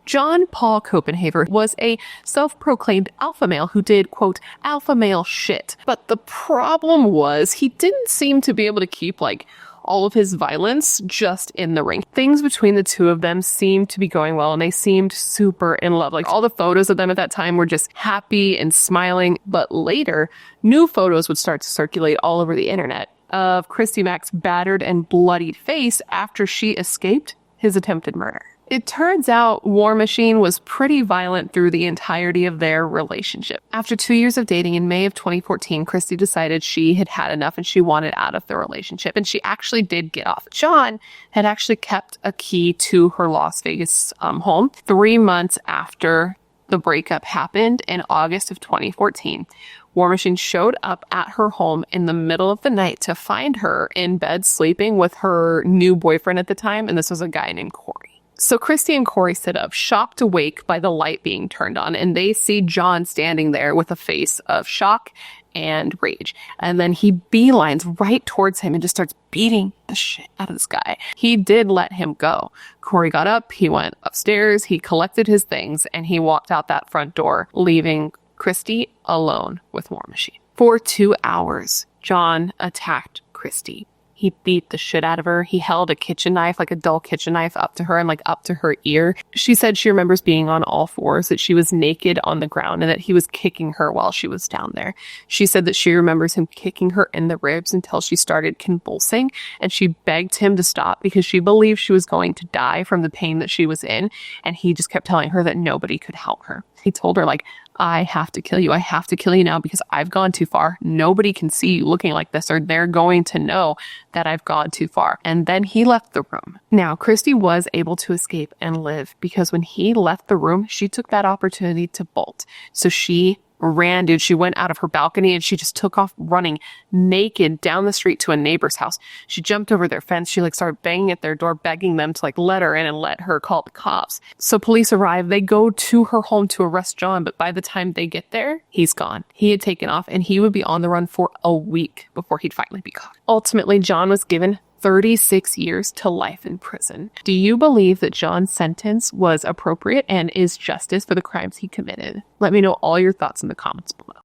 John Paul Copenhaver was a self-proclaimed alpha male who did, quote, alpha male shit. But the problem was he didn't seem to be able to keep, like, all of his violence just in the ring. Things between the two of them seemed to be going well, and they seemed super in love. Like, all the photos of them at that time were just happy and smiling. But later, new photos would start to circulate all over the internet of Christy Mack's battered and bloodied face after she escaped his attempted murder. It turns out War Machine was pretty violent through the entirety of their relationship. After 2 years of dating, in May of 2014, Christy decided she had had enough and she wanted out of the relationship, and she actually did get off. John had actually kept a key to her Las Vegas home 3 months after the breakup happened in August of 2014. War Machine showed up at her home in the middle of the night to find her in bed sleeping with her new boyfriend at the time, and this was a guy named Corey. So Christy and Corey sit up, shocked awake by the light being turned on, and they see John standing there with a face of shock and rage. And then he beelines right towards him and just starts beating the shit out of this guy. He did let him go. Corey got up, he went upstairs, he collected his things, and he walked out that front door, leaving Christy alone with War Machine. For 2 hours, John attacked Christy. He beat the shit out of her. He held a kitchen knife, like a dull kitchen knife, up to her and like up to her ear. She said she remembers being on all fours, that she was naked on the ground, and that he was kicking her while she was down there. She said that she remembers him kicking her in the ribs until she started convulsing, and she begged him to stop because she believed she was going to die from the pain that she was in, and he just kept telling her that nobody could help her. He told her, like, I have to kill you. I have to kill you now because I've gone too far. Nobody can see you looking like this, or they're going to know that I've gone too far. And then he left the room. Now, Christy was able to escape and live because when he left the room, she took that opportunity to bolt. So she ran, dude. She went out of her balcony and she just took off running naked down the street to a neighbor's house. She jumped over their fence. She started banging at their door, begging them to let her in and let her call the cops. So police arrive. They go to her home to arrest John, but by the time they get there, he's gone. He had taken off and he would be on the run for a week before he'd finally be caught. Ultimately, John was given 36 years to life in prison. Do you believe that John's sentence was appropriate and is justice for the crimes he committed? Let me know all your thoughts in the comments below.